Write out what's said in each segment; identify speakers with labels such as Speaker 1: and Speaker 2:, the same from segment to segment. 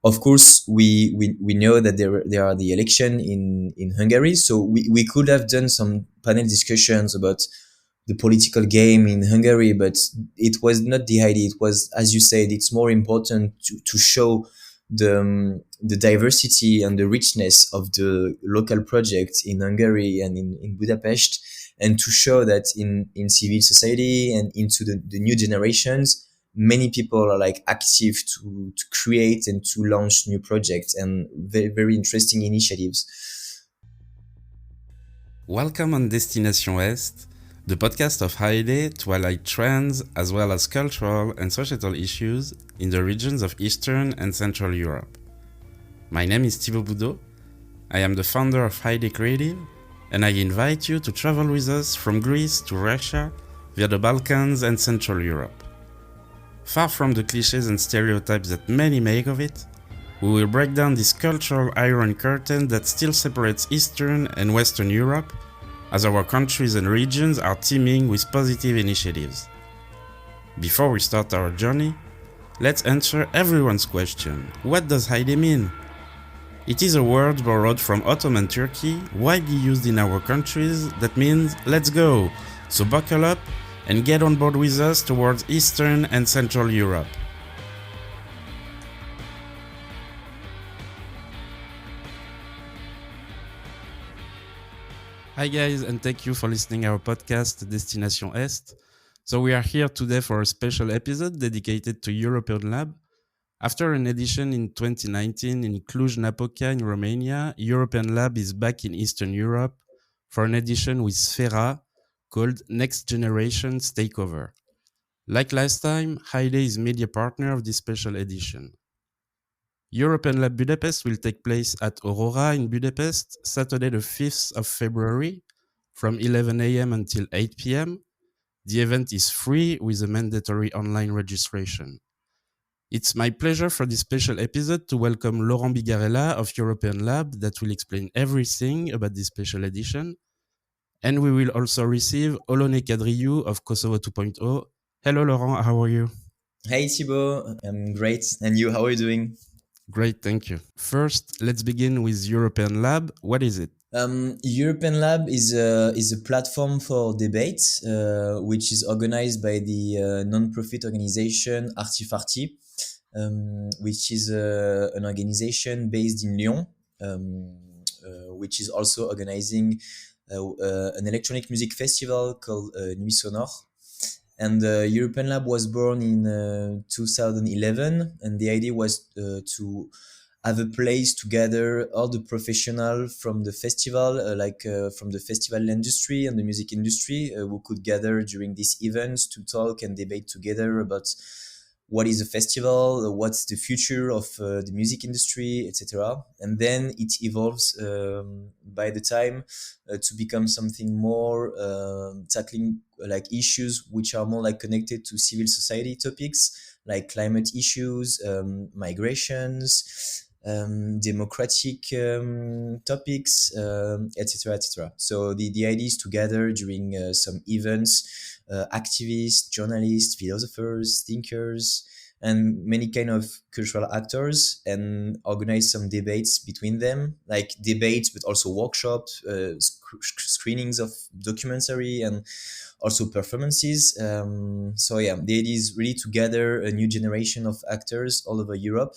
Speaker 1: Of course, we know that there are the election in Hungary, so we could have done some panel discussions about the political game in Hungary, but it was not the idea. It was, as you said, it's more important to show the diversity and the richness of the local projects in Hungary and in Budapest, and to show that in civil society and into the new generations, many people are like active to create and to launch new projects and very, very interesting initiatives.
Speaker 2: Welcome on Destination Est, the podcast of Hajde to highlight trends as well as cultural and societal issues in the regions of Eastern and Central Europe. My name is Thibaut Boudot. I am the founder of Hajde Creative, and I invite you to travel with us from Greece to Russia via the Balkans and Central Europe. Far from the clichés and stereotypes that many make of it, we will break down this cultural iron curtain that still separates Eastern and Western Europe, as our countries and regions are teeming with positive initiatives. Before we start our journey, let's answer everyone's question: what does Hajde mean? It is a word borrowed from Ottoman Turkey, widely used in our countries, that means let's go, so buckle up and get on board with us towards Eastern and Central Europe. Hi guys, and thank you for listening our podcast Destination Est. So we are here today for a special episode dedicated to European Lab. After an edition in 2019 in Cluj-Napoca in Romania, European Lab is back in Eastern Europe for an edition with Sphera called Next Generation's Takeover. Like last time, Hajde is media partner of this special edition. European Lab Budapest will take place at Aurora in Budapest, Saturday the 5th of February, from 11 a.m. until 8 p.m. The event is free with a mandatory online registration. It's my pleasure for this special episode to welcome Laurent Bigarella of European Lab that will explain everything about this special edition. And we will also receive Aulonë Kadriu of Kosovo 2.0. Hello Laurent, how are you?
Speaker 1: Hey Thibaut, I'm great. And you, how are you doing?
Speaker 2: Great, thank you. First, let's begin with European Lab. What is it?
Speaker 1: European Lab is a platform for debate, which is organized by the non-profit organization Artifarty, which is an organization based in Lyon, which is also organizing an electronic music festival called Nuit Sonore. And European Lab was born in 2011, and the idea was to have a place to gather all the professionals from the festival, from the festival industry and the music industry, who could gather during these events to talk and debate together about what is a festival, what's the future of the music industry, etc. And then it evolves by the time to become something more tackling like issues which are more like connected to civil society topics, like climate issues, migrations, democratic topics, etc., etc. So the idea is to gather during some events activists, journalists, philosophers, thinkers, and many kind of cultural actors, and organize some debates between them, like debates, but also workshops, screenings of documentary, and also performances. So yeah, the idea is really to gather a new generation of actors all over Europe,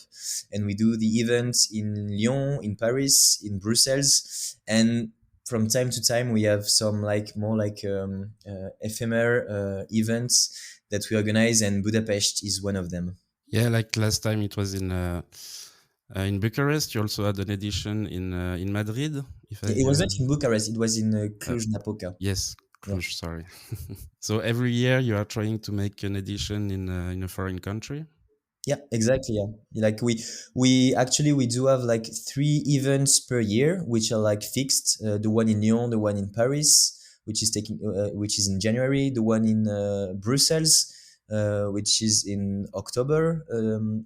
Speaker 1: and we do the events in Lyon, in Paris, in Brussels, and from time to time we have some like more like ephemeral events that we organize, and Budapest is one of them.
Speaker 2: Yeah, like last time it was in Bucharest. You also had an edition in Madrid.
Speaker 1: It was not in Bucharest, it was in Cluj-Napoca.
Speaker 2: Yes,
Speaker 1: Yeah.
Speaker 2: Cluj, sorry. So every year you are trying to make an edition in a foreign country?
Speaker 1: Yeah, exactly. Yeah, like we actually we do have like 3 events per year, which are like fixed. The one in Lyon, the one in Paris, which is in January. The one in Brussels, which is in October,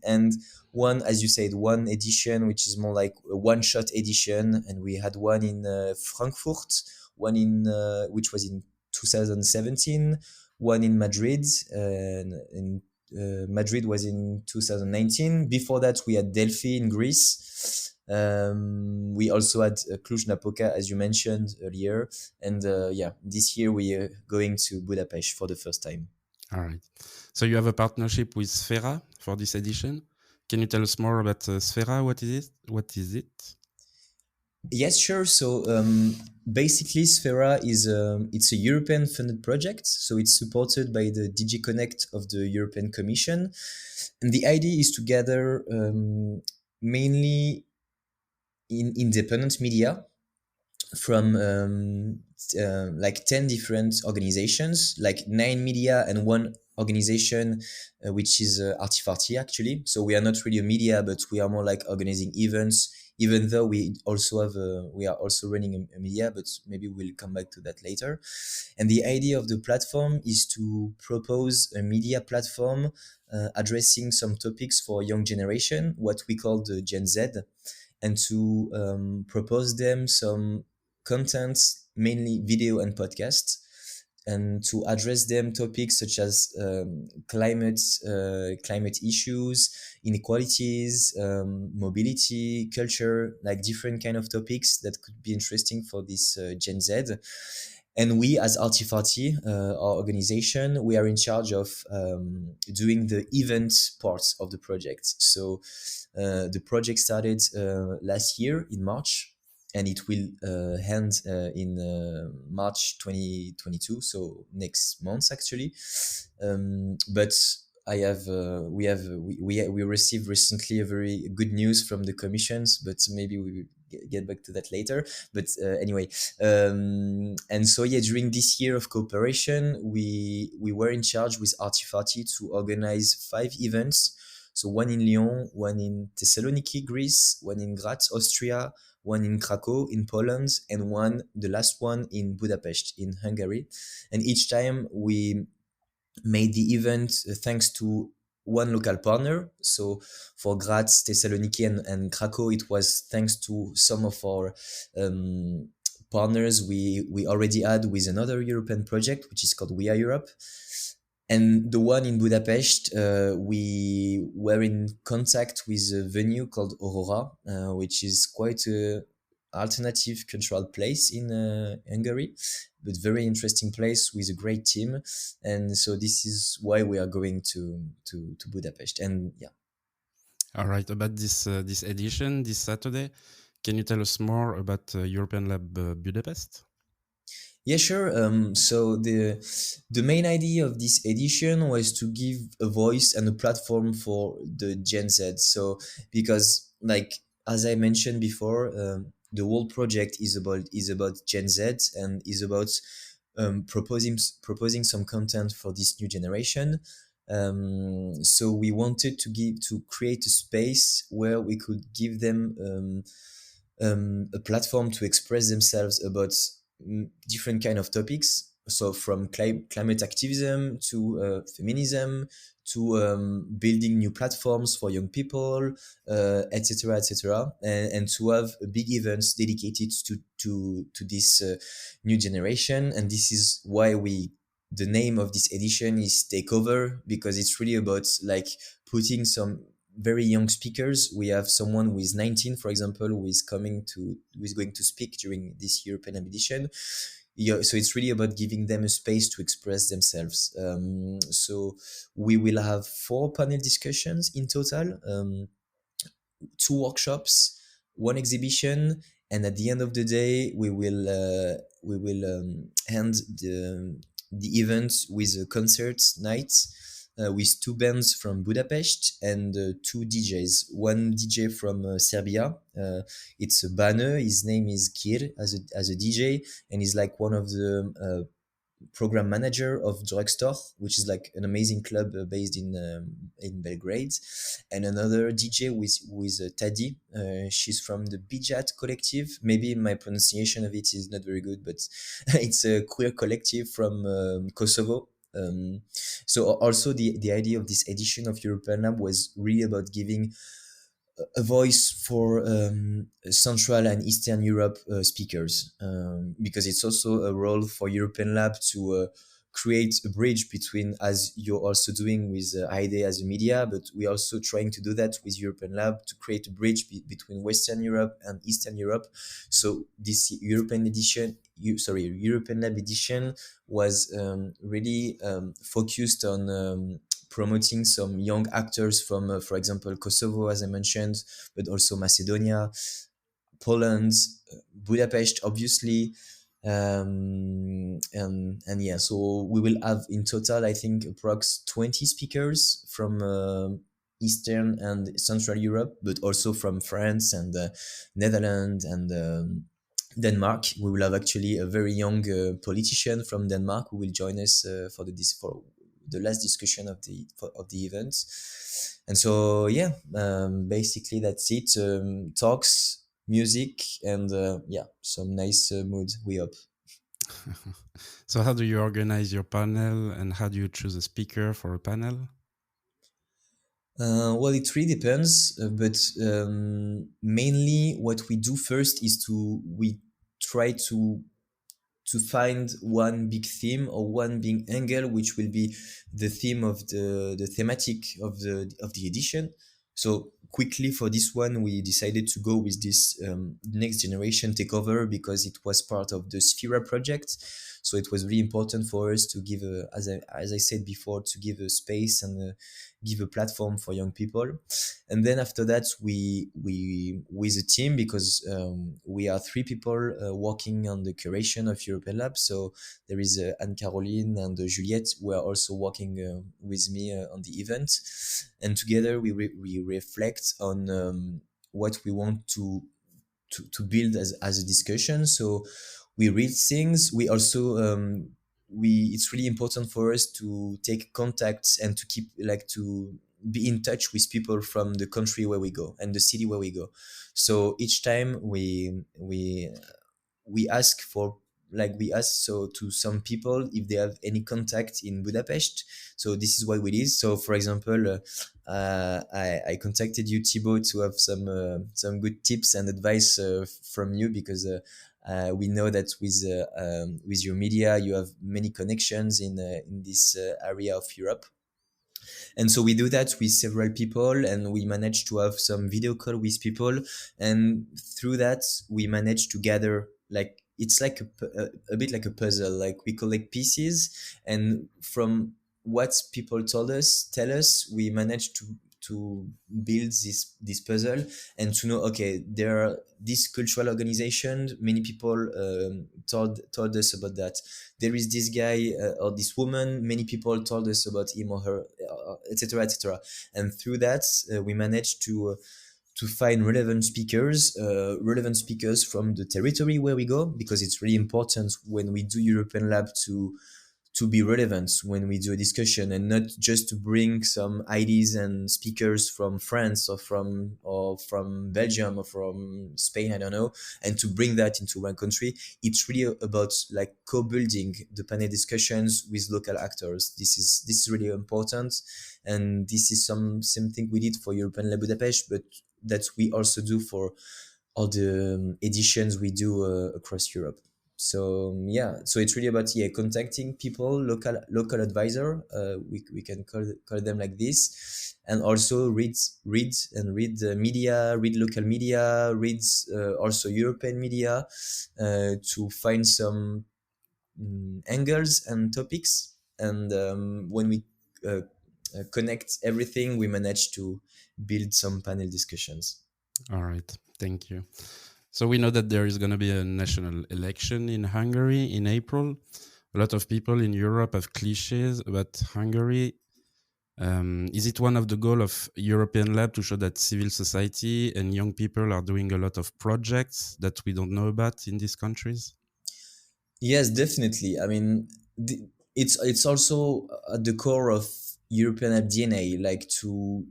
Speaker 1: and one, as you said, one edition which is more like a one-shot edition. And we had one in Frankfurt, one in which was in 2017, one in Madrid, and in Madrid was in 2019. Before that, we had Delphi in Greece. We also had Cluj-Napoca, as you mentioned earlier. And yeah, this year we are going to Budapest for the first time.
Speaker 2: All right. So you have a partnership with Sphera for this edition. Can you tell us more about Sphera? What is it? What is it?
Speaker 1: Yes, sure. So basically, Sphera is it's a European funded project. So it's supported by the DG Connect of the European Commission, and the idea is to gather mainly in independent media from like 10 different organizations, like 9 media and one organization, which is Artifarty actually. So we are not really a media, but we are more like organizing events, even though we are also running a media, but maybe we'll come back to that later. And the idea of the platform is to propose a media platform addressing some topics for young generation, what we call the Gen Z, and to propose them some content, mainly video and podcast, and to address them topics such as climate issues, inequalities, mobility, culture, like different kind of topics that could be interesting for this Gen Z. And we, as Artifarty, our organization, we are in charge of doing the event parts of the project. So the project started last year in March, and it will end in March 2022, so next month actually. But we received recently a very good news from the commissions, but maybe we will get back to that later. But anyway, and so yeah, during this year of cooperation, we were in charge with Artifarty to organize 5 events. So one in Lyon, one in Thessaloniki, Greece, one in Graz, Austria, one in Krakow in Poland, and the last one in Budapest in Hungary. And each time we made the event thanks to one local partner. So for Graz, Thessaloniki, and Krakow, it was thanks to some of our partners we already had with another European project, which is called We Are Europe. And the one in Budapest, we were in contact with a venue called Aurora, which is quite a alternative cultural place in Hungary, but very interesting place with a great team. And so this is why we are going to Budapest. And yeah.
Speaker 2: All right. About this edition this Saturday, can you tell us more about European Lab Budapest?
Speaker 1: Yeah, sure. So the main idea of this edition was to give a voice and a platform for the Gen Z. So because, like as I mentioned before, the whole project is about Gen Z and is about proposing some content for this new generation. So we wanted to create a space where we could give them a platform to express themselves about different kind of topics. So from climate activism to feminism to building new platforms for young people, etc., etc., and to have big events dedicated to this new generation. And this is why the name of this edition is Takeover, because it's really about like putting some very young speakers. We have someone who is 19, for example, who is going to speak during this European edition. Yeah, so it's really about giving them a space to express themselves. So we will have 4 panel discussions in total, 2 workshops, 1 exhibition, and at the end of the day, we will end the event with a concert night with 2 bands from Budapest and 2 DJs. One DJ from Serbia. It's a Banner. His name is Kir as a DJ, and he's like one of the program manager of Drugstore, which is like an amazing club based in Belgrade. And another DJ with Tadi. She's from the Bijat collective. Maybe my pronunciation of it is not very good, but it's a queer collective from Kosovo. So also the idea of this edition of European Lab was really about giving a voice for Central and Eastern Europe speakers, because it's also a role for European Lab to create a bridge between, as you're also doing with Hajde as a media, but we're also trying to do that with European Lab to create a bridge between Western Europe and Eastern Europe. So this European Lab edition was really focused on promoting some young actors from, for example, Kosovo, as I mentioned, but also Macedonia, Poland, Budapest, obviously. And yeah, so we will have in total, I think, approx 20 speakers from Eastern and Central Europe, but also from France and Netherlands and Denmark. We will have actually a very young politician from Denmark who will join us for the last discussion of the event. And so yeah, basically that's it. Talks, music, and yeah, some nice mood, we hope.
Speaker 2: So how do you organize your panel, and how do you choose a speaker for a panel?
Speaker 1: Well, it really depends, but mainly what we do first is we try to find one big theme or one big angle, which will be the theme of the thematic of the edition. So quickly for this one, we decided to go with this next generation takeover because it was part of the Sphera project. So it was really important for us to give as I said before, to give a space and give a platform for young people. And then after that, we with a team, because we are three people working on the curation of European Lab. So there is Anne-Caroline and Juliette, who are also working with me on the event, and together we reflect on what we want to build as a discussion. So we read things. We also it's really important for us to take contacts and to keep, like, to be in touch with people from the country where we go and the city where we go. So each time we ask for, like, we ask so to some people if they have any contact in Budapest. So this is what we did. So for example, I contacted you, Thibaut, to have some good tips and advice from you, because we know that with your media you have many connections in this area of Europe. And so we do that with several people, and we manage to have some video call with people, and through that we manage to gather, like, it's like a bit like a puzzle. Like, we collect pieces, and from what people tell us, we manage to build this puzzle, and to know, okay, there are this cultural organization, many people told us about that. There is this guy or this woman, many people told us about him or her, etc., etc. And through that, we managed to find relevant speakers from the territory where we go, because it's really important when we do European Lab to be relevant when we do a discussion, and not just to bring some ideas and speakers from France or from Belgium or from Spain, I don't know, and to bring that into one country. It's really about, like, co-building the panel discussions with local actors. This is really important, and this is something we did for European Lab Budapest, but that we also do for all the editions we do across Europe. So yeah, so it's really about, yeah, contacting people, local advisor, we can call them like this, and also read the media, read local media, read also European media, to find some angles and topics. And when we connect everything, we manage to build some panel discussions.
Speaker 2: All right, thank you. So we know that there is going to be a national election in Hungary in April. A lot of people in Europe have cliches about Hungary. Is it one of the goals of European Lab to show that civil society and young people are doing a lot of projects that we don't know about in these countries?
Speaker 1: Yes, definitely. I mean, it's also at the core of European Lab DNA, like to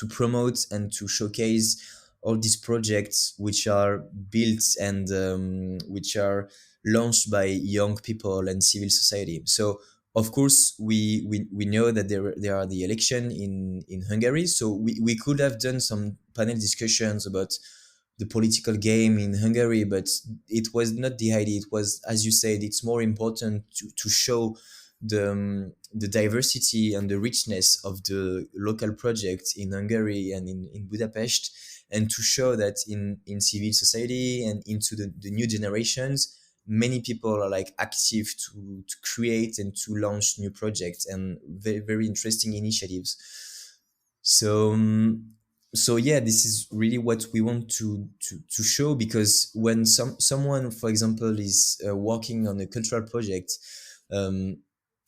Speaker 1: promote and to showcase all these projects which are built and which are launched by young people and civil society. So of course we know that there are the election in Hungary. So we could have done some panel discussions about the political game in Hungary, but it was not the idea. It was, as you said, it's more important to show the diversity and the richness of the local projects in Hungary and in Budapest, and to show that in civil society and into the new generations, many people are like active to create and to launch new projects and very, very interesting initiatives. So so yeah, this is really what we want to show, because when someone, for example, is working on a cultural project, um,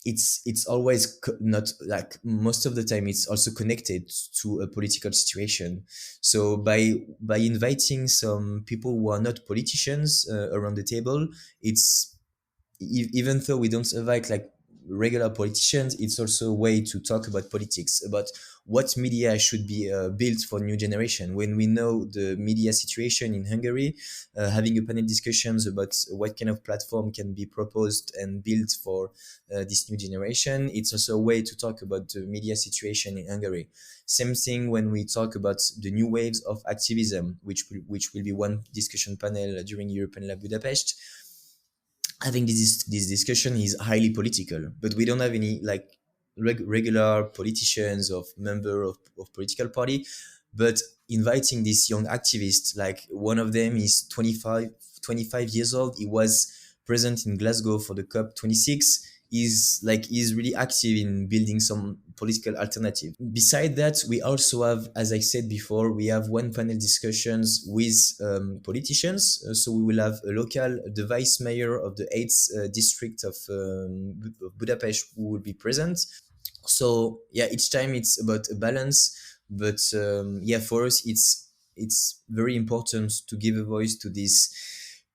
Speaker 1: it's always not like, most of the time it's also connected to a political situation. So by inviting some people who are not politicians around the table, it's even though we don't invite like regular politicians, it's also a way to talk about politics, about what media should be built for new generation. When we know the media situation in Hungary, having a panel discussions about what kind of platform can be proposed and built for this new generation, it's also a way to talk about the media situation in Hungary. Same thing when we talk about the new waves of activism, which will be one discussion panel during European Lab Budapest. I think this discussion is highly political, but we don't have any like regular politicians or member of political party. But inviting this young activist, like one of them is 25 years old. He was present in Glasgow for the COP26. He's really active in building some political alternative. Beside that, we also have, as I said before, we have one panel discussions with politicians. So we will have a local, the vice mayor of the 8th district of Budapest, who will be present. So yeah, each time it's about a balance, but yeah, for us it's very important to give a voice to these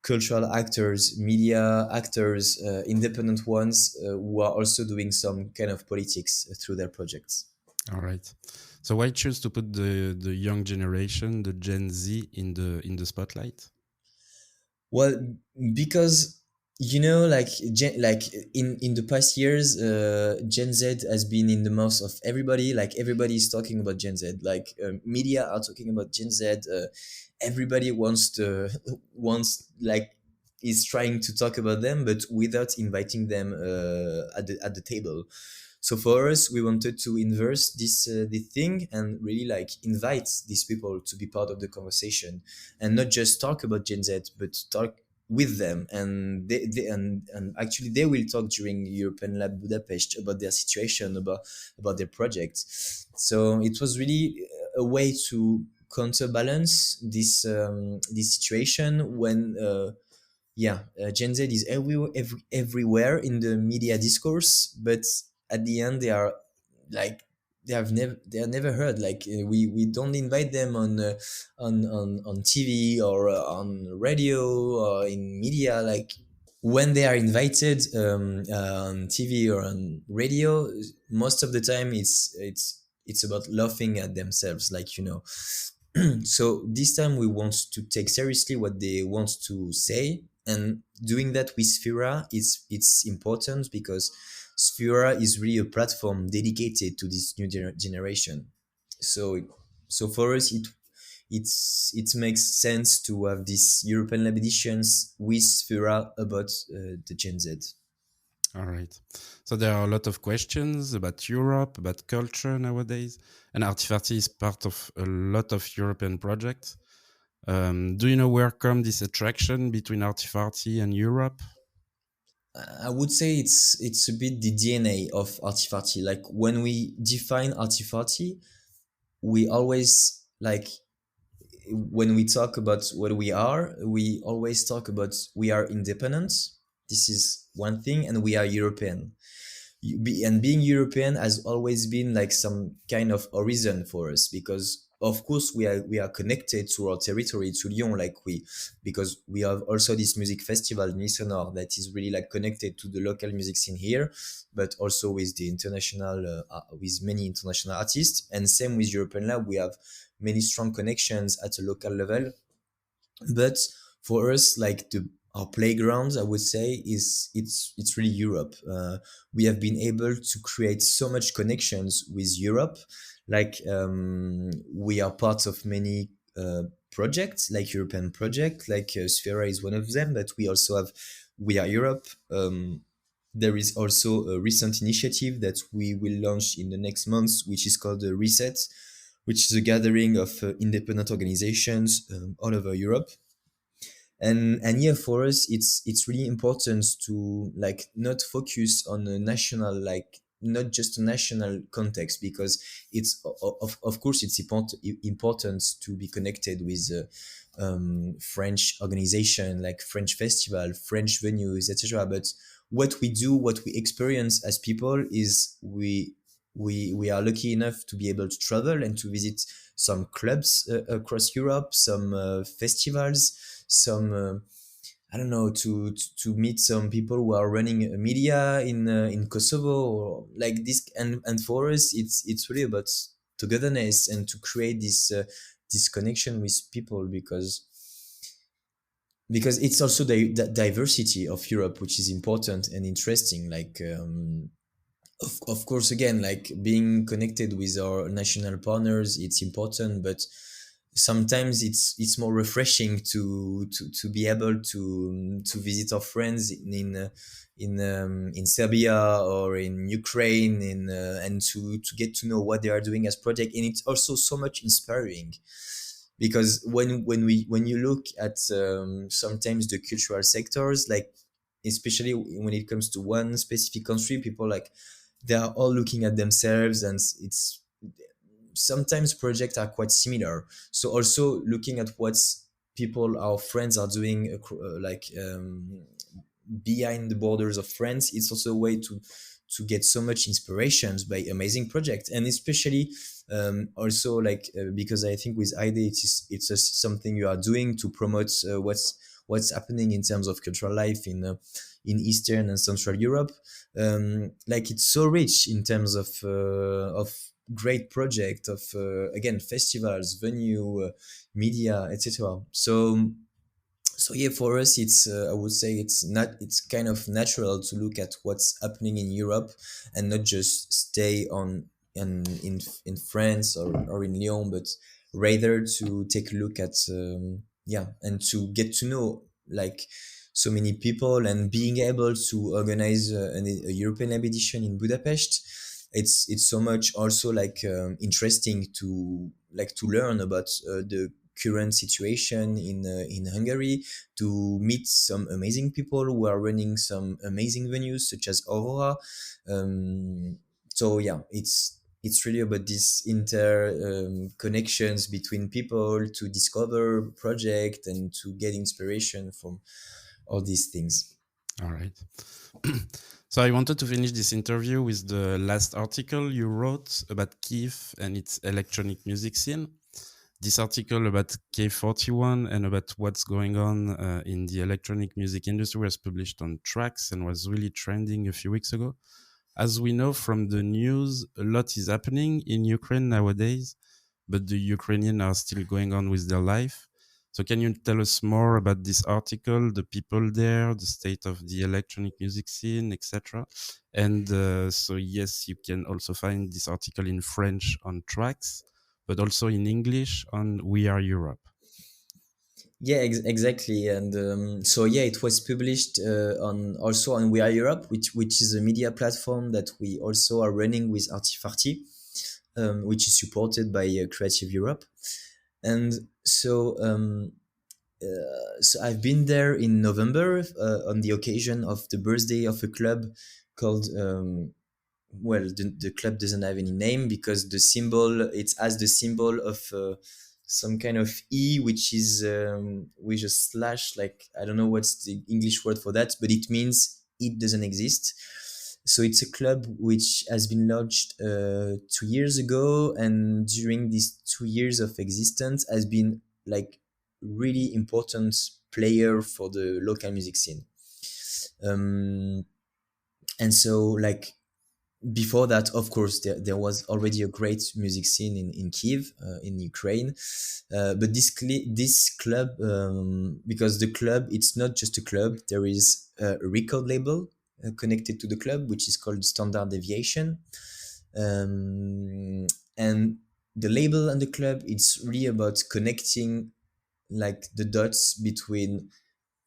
Speaker 1: cultural actors, media actors, independent ones who are also doing some kind of politics through their projects.
Speaker 2: All right. So why choose to put the young generation, the Gen Z, in the spotlight?
Speaker 1: Well, because like in the past years, Gen Z has been in the mouth of everybody. Like everybody is talking about Gen Z. Like media are talking about Gen Z. Everybody wants to wants like is trying to talk about them, but without inviting them at the table. So for us, we wanted to inverse this thing and really like invite these people to be part of the conversation, and not just talk about Gen Z, but talk with them. And and actually they will talk during European Lab Budapest about their situation, about their projects. So it was really a way to counterbalance this situation when Gen Z is everywhere in the media discourse, but at the end they are like they are never heard. Like we don't invite them on TV or on radio or in media. Like when they are invited on TV or on radio, most of the time it's about laughing at themselves, like so this time we want to take seriously what they want to say, and doing that with Sphera it's important, because Sphera is really a platform dedicated to this new generation. So so for us it makes sense to have these European Lab editions with Sphera about the Gen Z.
Speaker 2: All right. So there are a lot of questions about Europe, about culture nowadays, and Artifarty is part of a lot of European projects. Do you know where come this attraction between Artifarty and Europe?
Speaker 1: I would say it's a bit the DNA of Artifarty. Like when we define Artifarty, we always like when we talk about what we always talk about we are independent. This is one thing, and we are European. And being European has always been like some kind of horizon for us, because of course we are connected to our territory, to Lyon, like because we have also this music festival Nuit Sonore that is really like connected to the local music scene here, but also with the international with many international artists. And same with European Lab, we have many strong connections at a local level. But for us, like our playground, I would say, is it's really Europe. We have been able to create so much connections with Europe. Like we are part of many projects, like European project, like Sphera is one of them. But we also have We Are Europe. There is also a recent initiative that we will launch in the next months, which is called the Reset, which is a gathering of independent organizations all over Europe. And yeah, for us, it's really important to like not focus on a national, like not just a national context, because it's of course it's important to be connected with French organization, like French festival, French venues, etc. But what we do, what we experience as people is we are lucky enough to be able to travel and to visit some clubs across Europe, some festivals, some I don't know, to meet some people who are running a media in Kosovo or like this. And for us, it's really about togetherness and to create this connection with people, because it's also the diversity of Europe, which is important and interesting. Like of course, again, like being connected with our national partners, it's important, but sometimes it's more refreshing to be able to visit our friends in Serbia or in Ukraine, and to get to know what they are doing as project. And it's also so much inspiring, because when you look at sometimes the cultural sectors, like especially when it comes to one specific country, people like they are all looking at themselves, and it's sometimes projects are quite similar. So also looking at what people, our friends, are doing behind the borders of France, it's also a way to get so much inspirations by amazing projects. And especially also like because I think with Hajde it's just something you are doing to promote what's happening in terms of cultural life in Eastern and Central Europe. Like it's so rich in terms of great project of again festivals, venue, media, etc. So yeah, for us it's I would say it's kind of natural to look at what's happening in Europe and not just stay on in France or in Lyon, but rather to take a look at yeah, and to get to know like so many people, and being able to organize a European Lab edition in Budapest. It's so much also like interesting to learn about the current situation in Hungary, to meet some amazing people who are running some amazing venues such as Aurora. So yeah, it's really about these inter connections between people to discover project and to get inspiration from all these things.
Speaker 2: All right. So I wanted to finish this interview with the last article you wrote about Kiev and its electronic music scene. This article about K41 and about what's going on in the electronic music industry was published on Tracks and was really trending a few weeks ago. As we know from the news, a lot is happening in Ukraine nowadays, but the Ukrainians are still going on with their life. So can you tell us more about this article, the people there, the state of the electronic music scene, etc.? And so yes, you can also find this article in French on Tracks, but also in English on We Are Europe.
Speaker 1: Yeah, exactly. And so yeah, it was published on also on We Are Europe, which is a media platform that we also are running with Artifarty, which is supported by Creative Europe. And so I've been there in November on the occasion of the birthday of a club called well, the club doesn't have any name because the symbol, it's as the symbol of some kind of E, which is with a slash, like I don't know what's the English word for that, but it means it doesn't exist. So it's a club which has been launched 2 years ago, and during these 2 years of existence has been like really important player for the local music scene. And so like before that, of course, there was already a great music scene in Kiev, in Ukraine. But this club, because the club, it's not just a club, there is a record label connected to the club, which is called Standard Deviation. And the label and the club, it's really about connecting like the dots between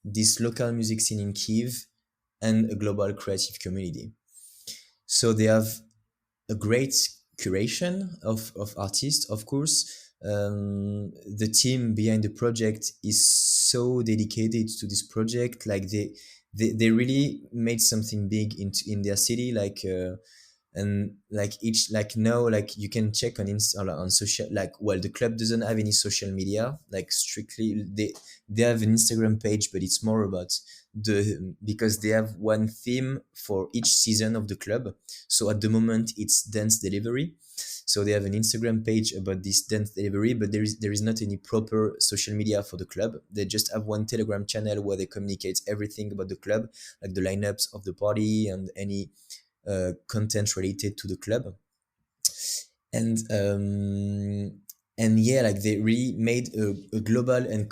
Speaker 1: this local music scene in Kiev and a global creative community. So they have a great curation of artists, of course. The team behind the project is so dedicated to this project. Like they really made something big in their city. And like each like now like you can check on social, like, well, the club doesn't have any social media, like strictly they have an Instagram page, but it's more about because they have one theme for each season of the club. So at the moment it's dance delivery, so they have an Instagram page about this dance delivery, but there is not any proper social media for the club. They just have one Telegram channel where they communicate everything about the club, like the lineups of the party and any content related to the club. And um, and yeah, like they really made a global and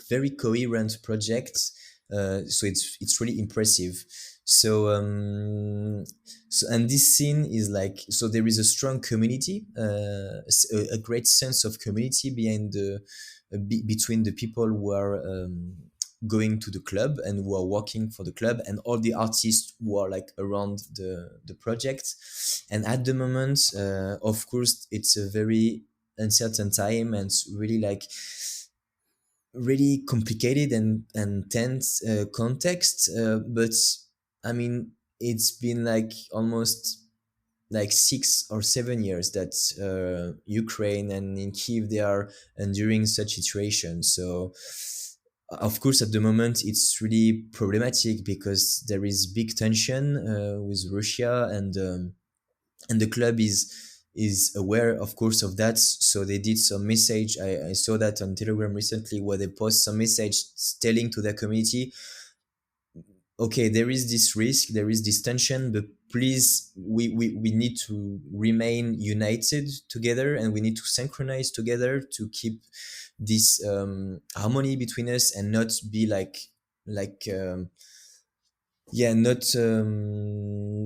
Speaker 1: very coherent project. So it's really impressive. So and this scene is like, so there is a strong community, a great sense of community behind between the people who are going to the club and who are working for the club, and all the artists who are like around the project. And at the moment, of course, it's a very uncertain time, and it's really like really complicated and tense context. But I mean, it's been like almost like 6 or 7 years that Ukraine and in Kiev they are enduring such situations. So of course, at the moment, it's really problematic because there is big tension with Russia, and the club is aware, of course, of that. So they did some message. I saw that on Telegram recently, where they post some message telling to their community, okay, there is this risk, there is this tension, but please, we need to remain united together, and we need to synchronize together to keep this harmony between us, and not be like yeah, not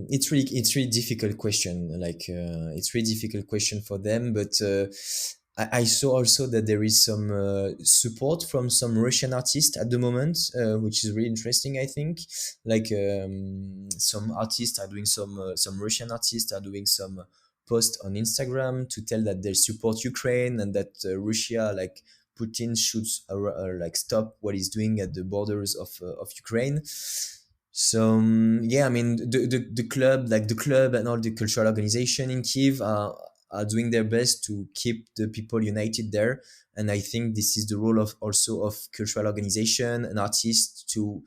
Speaker 1: it's really difficult question, like it's really difficult question for them. But I saw also that there is some support from some Russian artists at the moment, which is really interesting, I think. Like some artists are doing some Russian artists are doing some post on Instagram to tell that they support Ukraine, and that Russia, like Putin, should like stop what he's doing at the borders of Ukraine. So yeah, I mean, the club, like the club and all the cultural organization in Kiev are doing their best to keep the people united there. And I think this is the role of also of cultural organization and artists to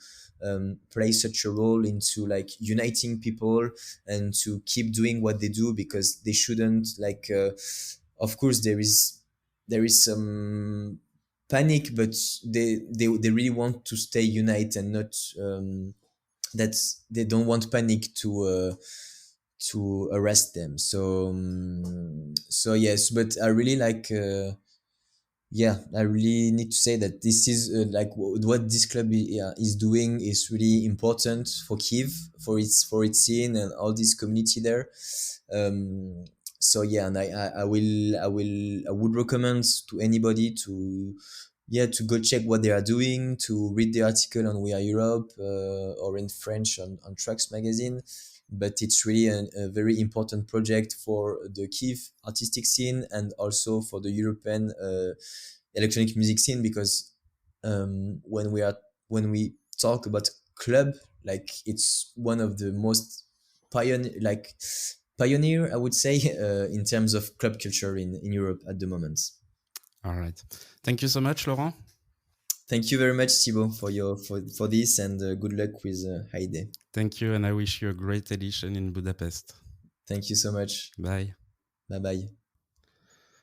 Speaker 1: play such a role into like uniting people and to keep doing what they do, because they shouldn't like of course there is some panic, but they really want to stay united, and not that they don't want panic to arrest them. So yes, but I really like yeah, I really need to say that this is like what this club is doing is really important for Kiev, for its scene and all this community there. um so yeah, and I would recommend to anybody to, yeah, to go check what they are doing, to read the article on We Are Europe, or in French on Trucks magazine. But it's really a very important project for the Kiev artistic scene, and also for the European electronic music scene, because when we talk about club, like it's one of the most pioneer, I would say, in terms of club culture in Europe at the moment.
Speaker 2: All right. Thank you so much, Laurent.
Speaker 1: Thank you very much, Thibaut, for this, and good luck with Hajde.
Speaker 2: Thank you, and I wish you a great edition in Budapest.
Speaker 1: Thank you so much.
Speaker 2: Bye.
Speaker 1: Bye bye.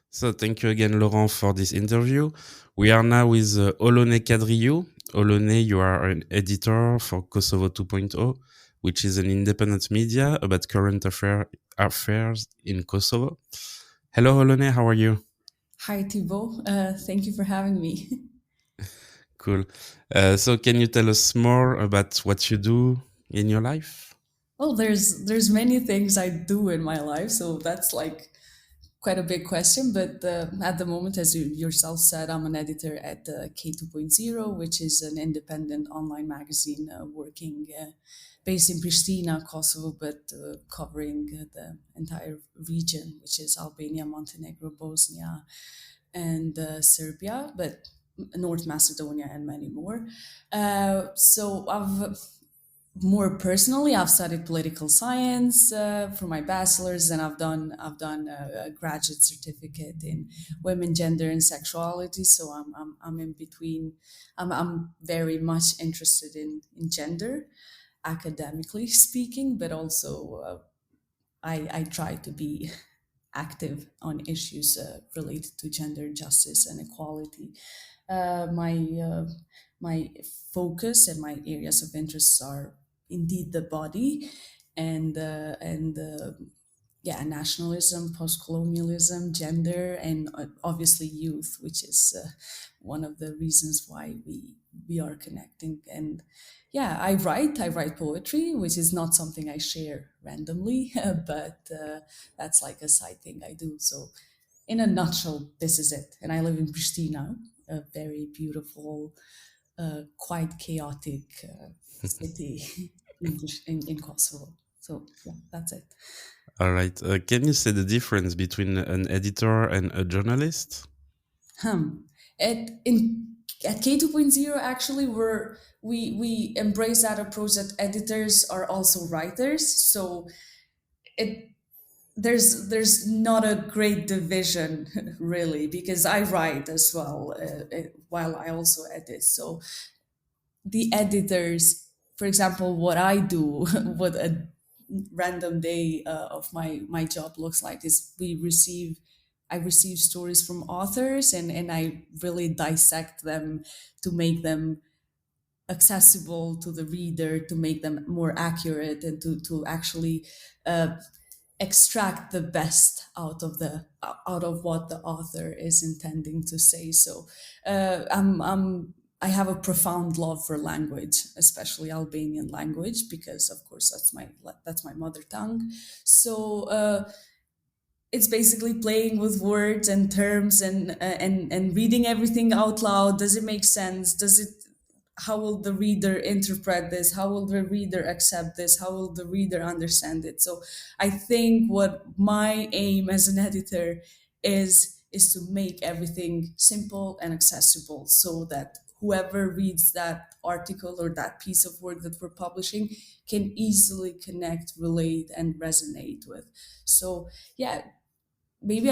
Speaker 2: So thank you again, Laurent, for this interview. We are now with Aulonë Kadriu. Aulonë, you are an editor for Kosovo 2.0, which is an independent media about current affairs in Kosovo. Hello, Aulonë, how are you?
Speaker 3: Hi, Thibaut. Thank you for having me.
Speaker 2: Cool. So can you tell us more about what you do in your life?
Speaker 3: Well, there's many things I do in my life, so that's like quite a big question, but at the moment, as you yourself said, I'm an editor at K 2.0, which is an independent online magazine working based in Pristina, Kosovo, but covering the entire region, which is Albania, Montenegro, Bosnia, and Serbia, but North Macedonia and many more. So I've more personally, I've studied political science for my bachelor's, and I've done a graduate certificate in women, gender, and sexuality. So I'm in between. I'm very much interested in gender, academically speaking, but also I try to be active on issues related to gender justice and equality. My focus and my areas of interest are indeed the body and yeah, nationalism, post-colonialism, gender, and obviously youth, which is one of the reasons why we are connecting. And yeah, I write poetry, which is not something I share randomly, but that's like a side thing I do. So in a nutshell, this is it. And I live in Pristina, a very beautiful, quite chaotic city in Kosovo. So yeah, that's it.
Speaker 2: All right. Can you say the difference between an editor and a journalist?
Speaker 3: At in at K 2.0, actually, we embrace that approach that editors are also writers. So it there's not a great division really, because I write as well while I also edit. So the editors, for example, what I do, what a random day of my job looks like is I receive stories from authors, and I really dissect them to make them accessible to the reader, to make them more accurate, and to actually uh, extract the best out of what the author is intending to say. So I have a profound love for language, especially Albanian language, because of course that's my mother tongue. So it's basically playing with words and terms and reading everything out loud. Does it make sense? Does it How will the reader interpret this? How will the reader accept this? How will the reader understand it? So I think what my aim as an editor is to make everything simple and accessible, so that whoever reads that article or that piece of work that we're publishing can easily connect, relate, and resonate with. So yeah, maybe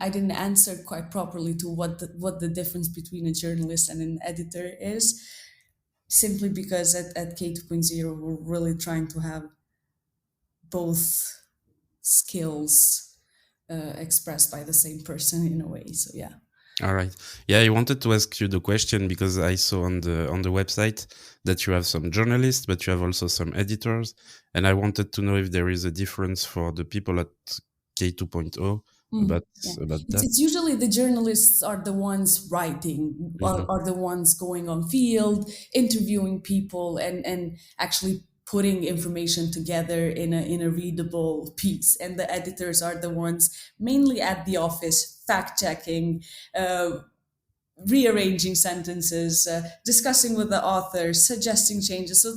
Speaker 3: I didn't answer quite properly to what the difference between a journalist and an editor is, simply because at K 2.0 we're really trying to have both skills expressed by the same person in a way. So yeah.
Speaker 2: All right. Yeah, I wanted to ask you the question because I saw on the website that you have some journalists, but you have also some editors, and I wanted to know if there is a difference for the people at K 2.0 about
Speaker 3: Yeah.
Speaker 2: about
Speaker 3: It's,
Speaker 2: that.
Speaker 3: it's usually the journalists are the ones writing,
Speaker 2: Mhm.
Speaker 3: are the ones going on field, interviewing people, and actually putting information together in a readable piece. And the editors are the ones mainly at the office, fact checking, rearranging sentences, discussing with the author, suggesting changes. So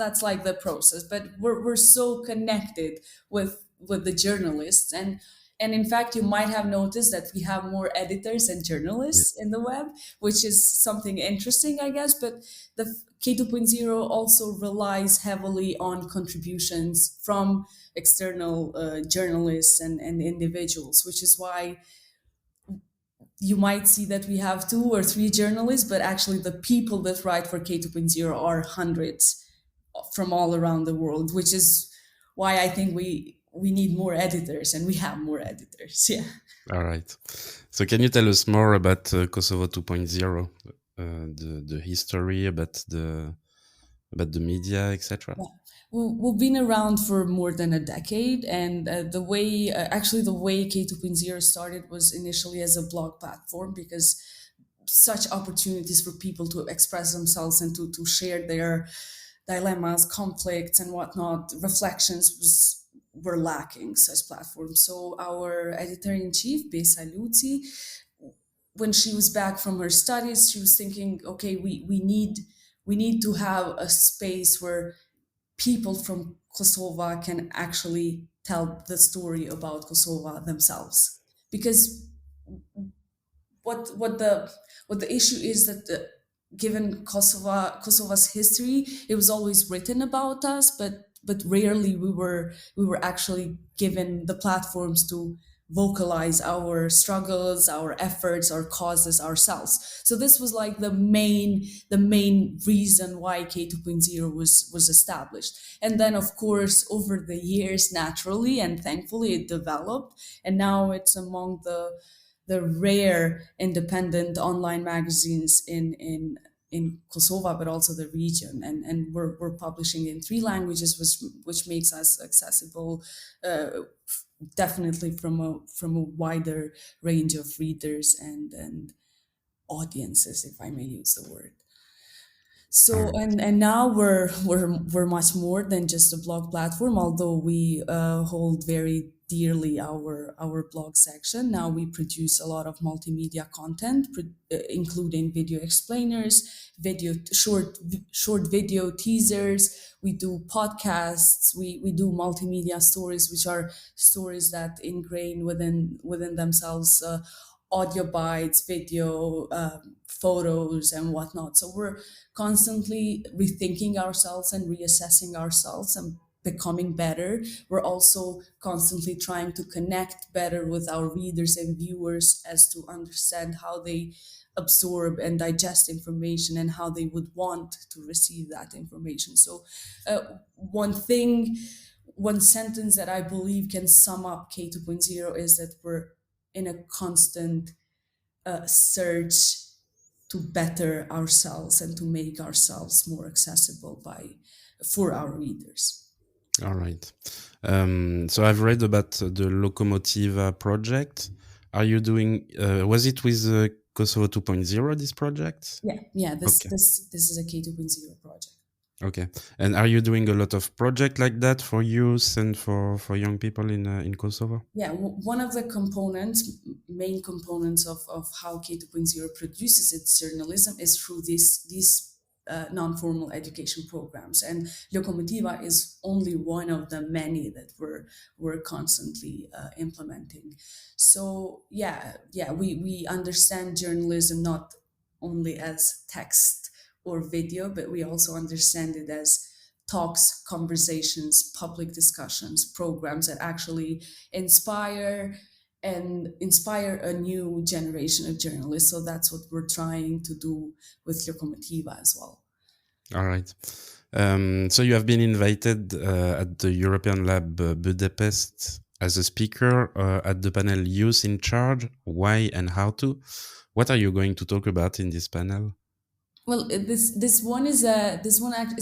Speaker 3: that's like the process. But we're so connected with the journalists, and in fact, you might have noticed that we have more editors and
Speaker 2: Yeah.
Speaker 3: journalists in the web, which is something interesting, I guess. But the K 2.0 also relies heavily on contributions from external journalists and individuals, which is why you might see that we have two or three journalists, but actually the people that write for K 2.0 are hundreds from all around the world, which is why I think we need more editors, and we have more editors. Yeah.
Speaker 2: All right. So can you tell us more about Kosovo 2.0, the history, about the media, etc.?
Speaker 3: Yeah. We've been around for more than a decade, and the way K 2.0 started was initially as a blog platform, because such opportunities for people to express themselves and to share their dilemmas, conflicts, and whatnot, reflections, were lacking such platforms. So our editor-in-chief, Besa Luzzi, when she was back from her studies, she was thinking, okay, we need to have a space where people from Kosovo can actually tell the story about Kosovo themselves. Because what what the what the issue is that given Kosovo's history, it was always written about us, but rarely we were actually given the platforms to vocalize our struggles, our efforts, our causes ourselves. So this was like the main reason why K2.0 was established. And then of course over the years, naturally and thankfully, it developed, and now it's among the rare independent online magazines in Kosovo, but also the region. And we're publishing in 3 languages, which makes us accessible, definitely from a wider range of readers and audiences, if I may use the word.
Speaker 2: All
Speaker 3: So
Speaker 2: right.
Speaker 3: and now we're much more than just a blog platform. Although we hold very dearly our blog section, now we produce a lot of multimedia content, including video explainers, video short video teasers. We do podcasts. We do multimedia stories, which are stories that ingrain within themselves. Audio bites, video, photos, and whatnot. So we're constantly rethinking ourselves and reassessing ourselves and becoming better. We're also constantly trying to connect better with our readers and viewers as to understand how they absorb and digest information and how they would want to receive that information. So, one sentence that I believe can sum up K2.0 is that we're in a constant search to better ourselves and to make ourselves more accessible for our readers.
Speaker 2: All right. So I've read about the Locomotiva project. Are you doing? Was it with Kosovo 2.0? This project?
Speaker 3: Yeah. This
Speaker 2: Okay.
Speaker 3: this is a K2.0 project.
Speaker 2: Okay. And are you doing a lot of project like that for youth and for young people in Kosovo?
Speaker 3: Yeah, one of the main components of how K2.0 produces its journalism is through these non-formal education programs, and Locomotiva is only one of the many that we're constantly implementing. So we understand journalism not only as text or video, but we also understand it as talks, conversations, public discussions, programs that actually inspire a new generation of journalists. So that's what we're trying to do with Locomotiva as well.
Speaker 2: All right. So you have been invited at the European Lab Budapest as a speaker at the panel Youth in Charge, Why and How to. What are you going to talk about in this panel?
Speaker 3: Well, this one is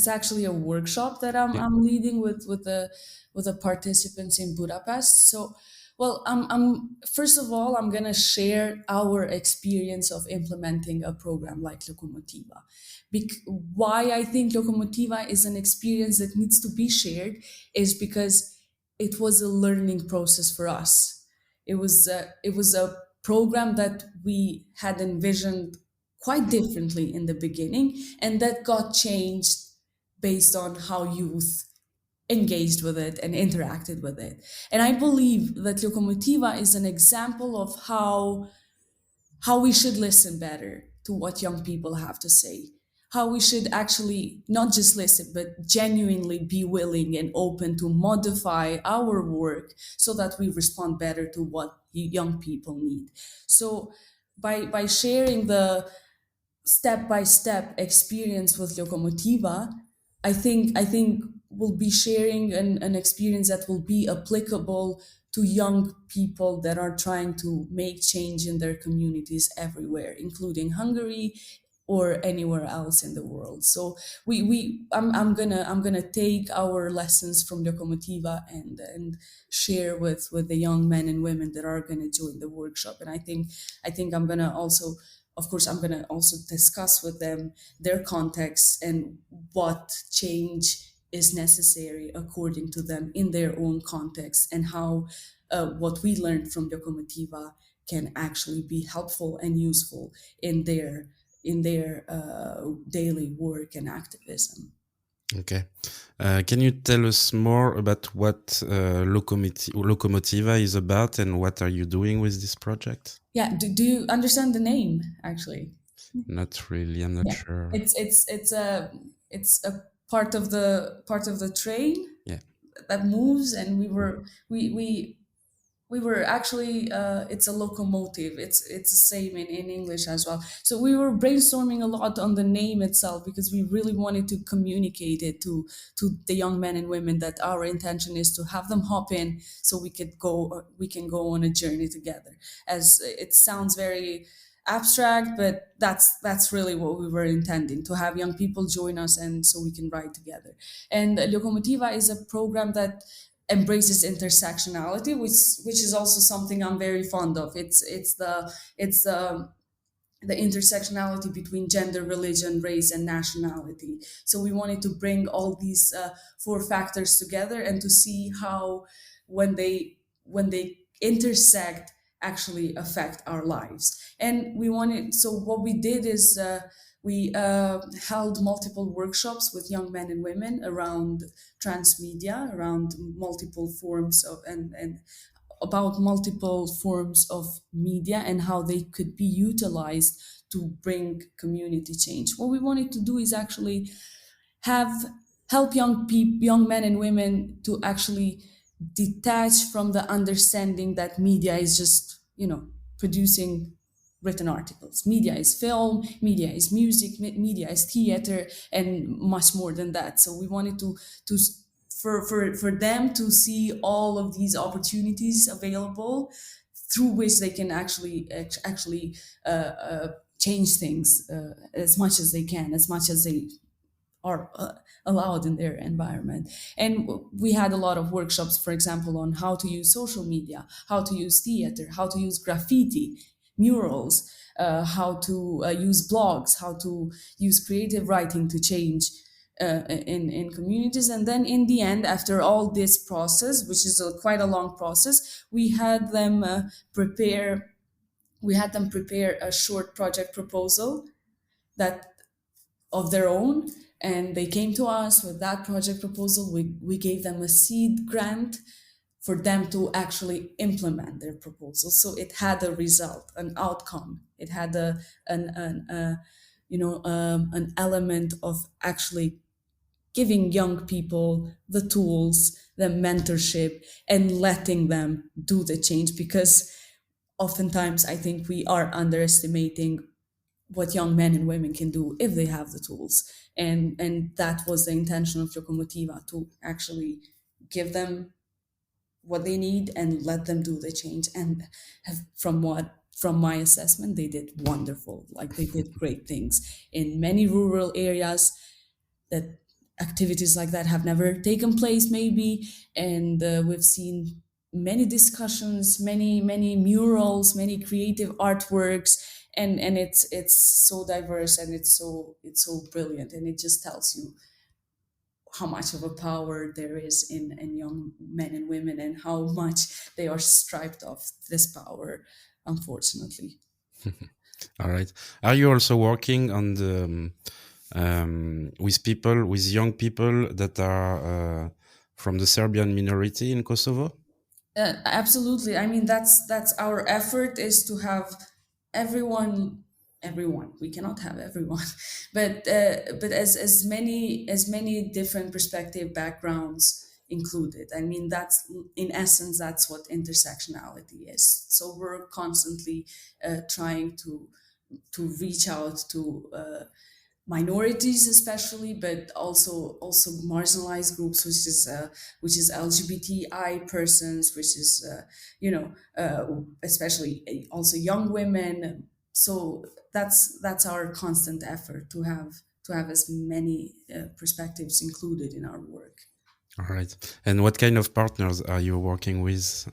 Speaker 3: actually a workshop that I'm
Speaker 2: Yeah.
Speaker 3: I'm leading with the participants in Budapest. So, well, I'm first of all I'm gonna share our experience of implementing a program like Locomotiva. Why I think Locomotiva is an experience that needs to be shared is because it was a learning process for us. It was a program that we had envisioned quite differently in the beginning, and that got changed based on how youth engaged with it and interacted with it. And I believe that Locomotiva is an example of how we should listen better to what young people have to say. How we should actually not just listen, but genuinely be willing and open to modify our work so that we respond better to what young people need. So by sharing the step-by-step experience with Locomotiva, I think we'll be sharing an experience that will be applicable to young people that are trying to make change in their communities everywhere, including Hungary or anywhere else in the world. So I'm gonna take our lessons from Locomotiva and share with the young men and women that are gonna join the workshop. And I think I'm gonna also, of course, I'm going to also discuss with them their context and what change is necessary according to them in their own context, and how what we learned from Locomotiva can actually be helpful and useful in their daily work and activism.
Speaker 2: Okay. Can you tell us more about what Locomotiva is about and what are you doing with this project?
Speaker 3: Yeah, do you understand the name actually?
Speaker 2: Not really. I'm not
Speaker 3: Yeah,
Speaker 2: sure.
Speaker 3: it's a part of the train
Speaker 2: Yeah.
Speaker 3: that moves, and we were actually it's a locomotive. It's the same in English as well. So we were brainstorming a lot on the name itself, because we really wanted to communicate it to the young men and women that our intention is to have them hop in, so we can go on a journey together. As it sounds very abstract, but that's really what we were intending, to have young people join us, and so we can ride together. And Locomotiva is a program that embraces intersectionality, which is also something I'm very fond of. It's the intersectionality between gender, religion, race, and nationality. So we wanted to bring all these four factors together, and to see how, when they intersect, actually affect our lives. And so what we did is we held multiple workshops with young men and women around transmedia, around multiple forms of and about multiple forms of media and how they could be utilized to bring community change. What we wanted to do is actually have help young men and women to actually detach from the understanding that media is just producing written articles. Media is film, media is music, media is theater, and much more than that. So we wanted to for them to see all of these opportunities available, through which they can actually change things as much as they can, as much as they are allowed in their environment. And we had a lot of workshops, for example, on how to use social media, how to use theater, how to use graffiti, murals, how to use blogs, how to use creative writing to change in communities. And then in the end, after all this process, which is quite a long process, we had them prepare a short project proposal that of their own, and they came to us with that project proposal. We gave them a seed grant for them to actually implement their proposal. So it had a result, an outcome. It had an element of actually giving young people the tools, the mentorship, and letting them do the change. Because oftentimes I think we are underestimating what young men and women can do if they have the tools. And that was the intention of Locomotiva, to actually give them what they need and let them do the change. And from my assessment, they did wonderful. Like, they did great things in many rural areas, that activities like that have never taken place, maybe. And we've seen many discussions, many murals, many creative artworks, and it's so diverse, and it's so brilliant, and it just tells you how much of a power there is in young men and women, and how much they are stripped of this power, unfortunately.
Speaker 2: All right. Are you also working on the with young people that are from the Serbian minority in Kosovo?
Speaker 3: Absolutely. I mean, that's our effort, is to have everyone. We cannot have everyone, but as many different perspective backgrounds included. I mean, that's in essence, that's what intersectionality is. So we're constantly trying to reach out to minorities, especially, but also marginalized groups, which is LGBTI persons, which is especially also young women. So that's our constant effort, to have as many perspectives included in our work.
Speaker 2: All right. And what kind of partners are you working with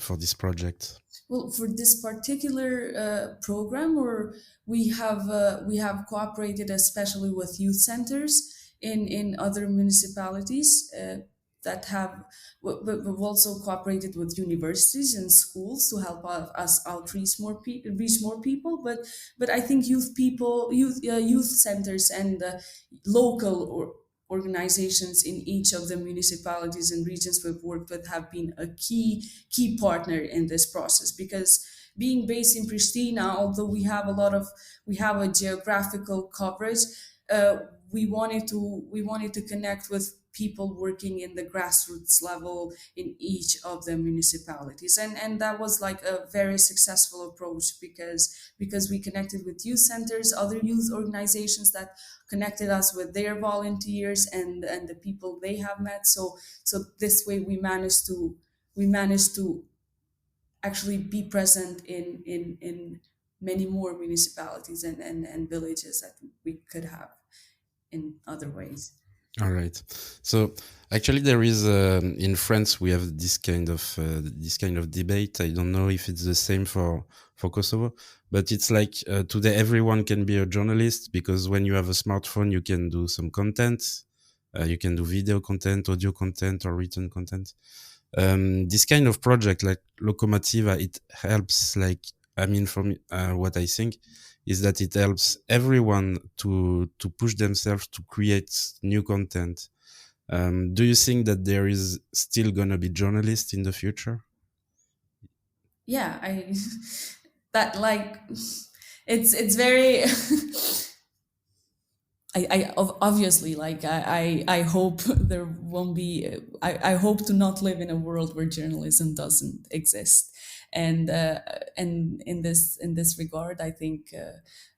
Speaker 2: for this project?
Speaker 3: Well, for this particular program, or we have cooperated especially with youth centers in other municipalities that have. We've also cooperated with universities and schools to help us outreach more people, reach more people. But I think youth centers and local or organizations in each of the municipalities and regions we've worked with have been a key partner in this process, because being based in Pristina, although we have a geographical coverage, uh, we wanted to connect with people working in the grassroots level in each of the municipalities, and that was like a very successful approach, because we connected with youth centers, other youth organizations that connected us with their volunteers and the people they have met. So this way we managed to actually be present in many more municipalities and villages that we could have in other ways.
Speaker 2: All right. So actually, there is in France we have this kind of debate. I don't know if it's the same for Kosovo, but it's like today everyone can be a journalist, because when you have a smartphone, you can do some content. You can do video content, audio content, or written content. This kind of project like Locomotiva, it helps, like, I mean, from what I think is that it helps everyone to push themselves to create new content. Do you think that there is still gonna be journalists in the future?
Speaker 3: Yeah, I that like it's very obviously, like I hope there won't be. I hope to not live in a world where journalism doesn't exist, and in this regard, I think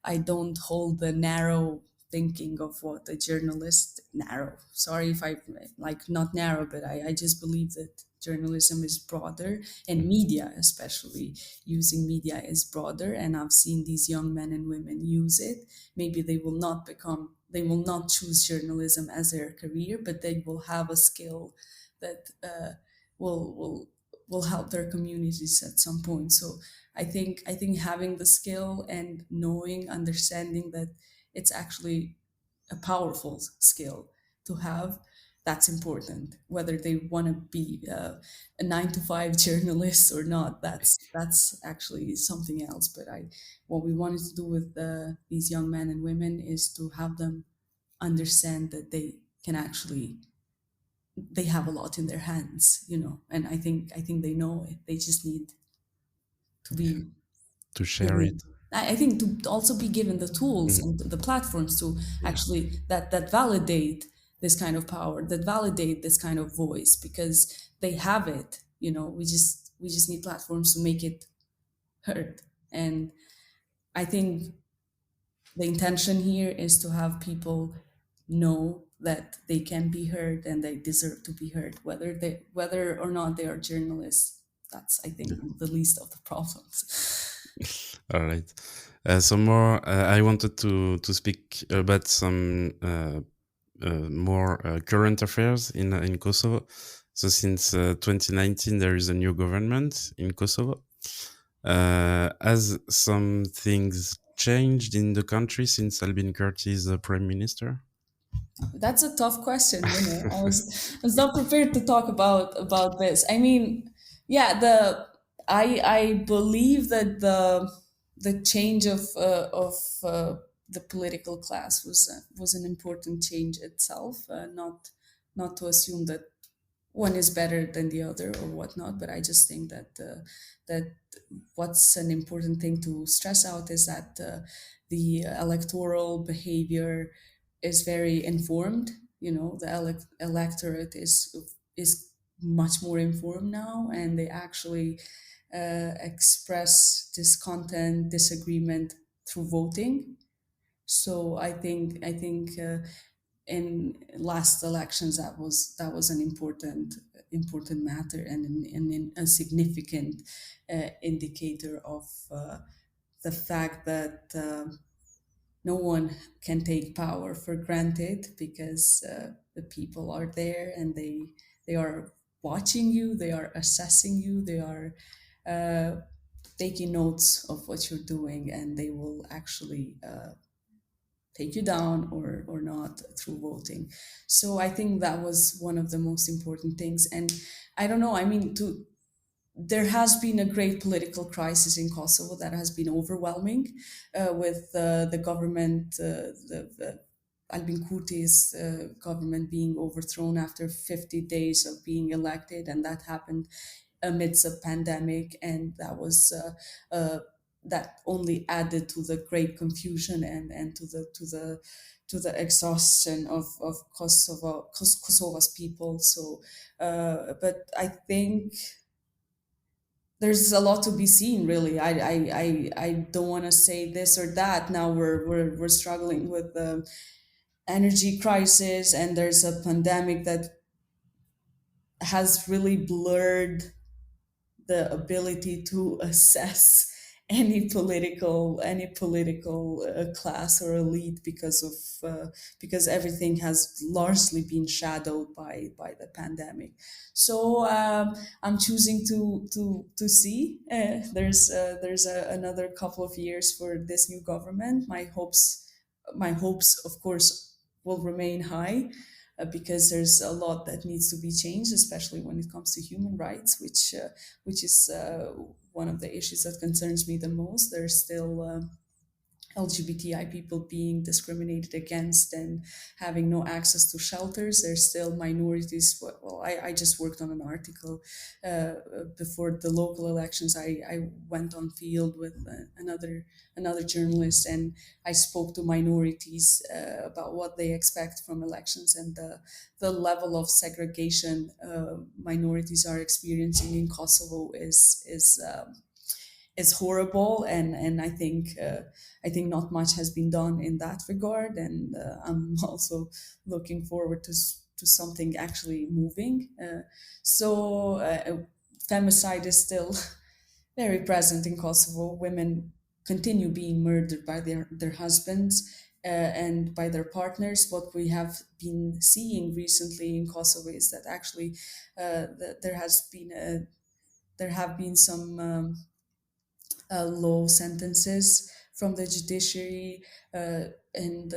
Speaker 3: I don't hold the narrow thinking of what a journalist narrow. Sorry if I like not narrow, but I just believe that journalism is broader, and media, especially using media, is broader. And I've seen these young men and women use it. Maybe they will not choose journalism as their career, but they will have a skill that will will will help their communities at some point. So I think having the skill and knowing, understanding that it's actually a powerful skill to have, that's important. Whether they want to be a 9 to 5 journalist or not, that's actually something else. But what we wanted to do with these young men and women is to have them understand that they have a lot in their hands. And I think they know it. They just need to be
Speaker 2: To share
Speaker 3: given.
Speaker 2: it.
Speaker 3: I think to also be given the tools
Speaker 2: Mhm.
Speaker 3: and the platforms to
Speaker 2: Yeah.
Speaker 3: actually that validate this kind of power, that validate this kind of voice, because they have it. We just need platforms to make it heard. And I think the intention here is to have people know that they can be heard and they deserve to be heard, whether or not they are journalists. That's, I
Speaker 2: Yeah.
Speaker 3: think, the least of the problems.
Speaker 2: All right. So more, I wanted to speak about some more current affairs in Kosovo. So since 2019, there is a new government in Kosovo. Has some things changed in the country since Albin Kurti is the prime minister?
Speaker 3: That's a tough question. I was not prepared to talk about this. I mean, yeah, I believe that the change of the political class was an important change itself. Not to assume that one is better than the other or whatnot, but I just think that what's an important thing to stress out is that the electoral behavior is very informed. The electorate is much more informed now, and they actually express discontent, disagreement through voting. So I think in last elections that was an important matter, and a significant indicator of the fact that no one can take power for granted, because the people are there, and they are watching you, they are assessing you, they are taking notes of what you're doing, and they will actually take you down or not through voting. So I think that was one of the most important things. And I don't know, I mean, there has been a great political crisis in Kosovo that has been overwhelming, with the government, the Albin Kurti's government being overthrown after 50 days of being elected, and that happened amidst a pandemic, and that only added to the great confusion and to the exhaustion of Kosovo's people. So, but I think there's a lot to be seen, really. I don't want to say this or that. Now we're struggling with the energy crisis, and there's a pandemic that has really blurred the ability to assess any political class or elite, because everything has largely been shadowed by the pandemic. So I'm choosing to see. There's another couple of years for this new government. My hopes, of course, will remain high, because there's a lot that needs to be changed, especially when it comes to human rights, which is one of the issues that concerns me the most. There's still LGBTI people being discriminated against and having no access to shelters. There's still minorities. Well, I just worked on an article before the local elections. I went on field with another journalist, and I spoke to minorities about what they expect from elections, and the level of segregation minorities are experiencing in Kosovo is horrible, and I think not much has been done in that regard, and I'm also looking forward to something actually moving. So femicide is still very present in Kosovo. Women continue being murdered by their husbands and by their partners. What we have been seeing recently in Kosovo is that actually there have been some low sentences from the judiciary, and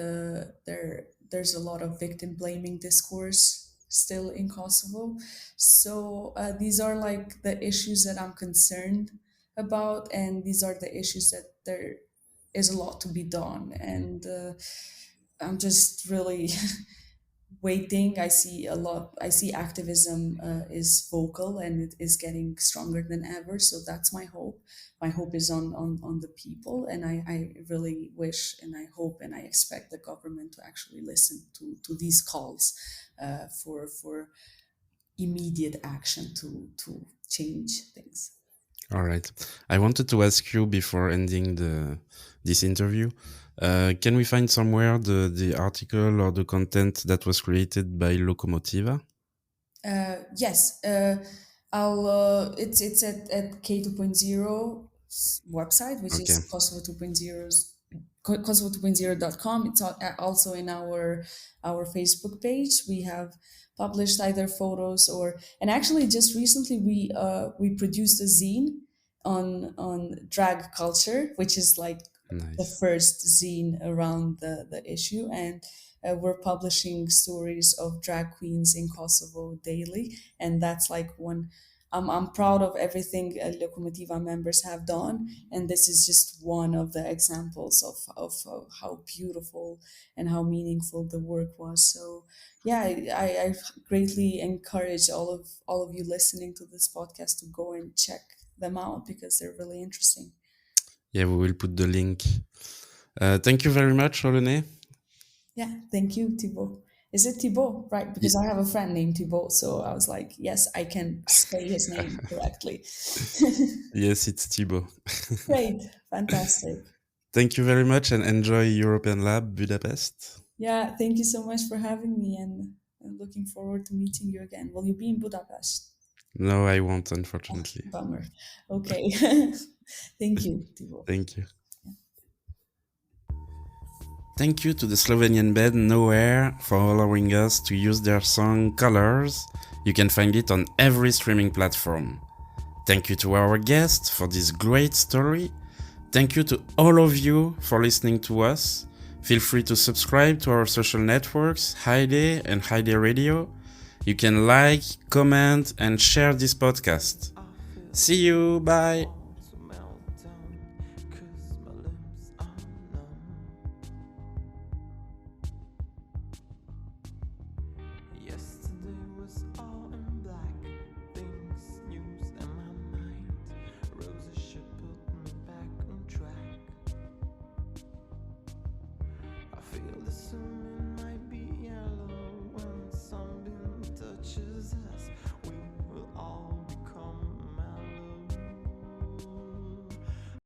Speaker 3: there's a lot of victim blaming discourse still in Kosovo. So these are like the issues that I'm concerned about, and these are the issues that there is a lot to be done, and I'm just really waiting. I see activism is vocal, and it is getting stronger than ever. So that's my hope. My hope is on the people, and I really wish and I hope and I expect the government to actually listen to these calls for immediate action to change things.
Speaker 2: All right. I wanted to ask you before ending this interview, can we find somewhere the article or the content that was created by Locomotiva?
Speaker 3: Yes, it's at K2.0 website, which
Speaker 2: Okay.
Speaker 3: is Kosovo2.0.com. It's also in our Facebook page. We have published either photos and actually just recently we produced a zine on drag culture, which is like the
Speaker 2: Nice.
Speaker 3: first zine around the issue, and we're publishing stories of drag queens in Kosovo daily, and that's like one. I'm proud of everything Locomotiva members have done, and this is just one of the examples of how beautiful and how meaningful the work was. So yeah, I greatly encourage all of you listening to this podcast to go and check them out, because they're really interesting.
Speaker 2: Yeah, we will put the link. Thank you very much, Aulonë.
Speaker 3: Yeah, thank you, Thibaut. Is it Thibaut? Right, because I have a friend named Thibaut, so I was like, yes, I can say his name correctly.
Speaker 2: Yes, it's Thibaut.
Speaker 3: Great, fantastic.
Speaker 2: Thank you very much and enjoy European Lab Budapest.
Speaker 3: Yeah, thank you so much for having me, and I'm looking forward to meeting you again. Will you be in Budapest?
Speaker 2: No, I won't, unfortunately.
Speaker 3: Bummer. Okay. Thank you, Thibaut.
Speaker 2: Thank you. Thank you to the Slovenian band Nowhere for allowing us to use their song Colors. You can find it on every streaming platform. Thank you to our guest for this great story. Thank you to all of you for listening to us. Feel free to subscribe to our social networks, Hajde and Hajde Radio. You can like, comment, and share this podcast. See you, bye!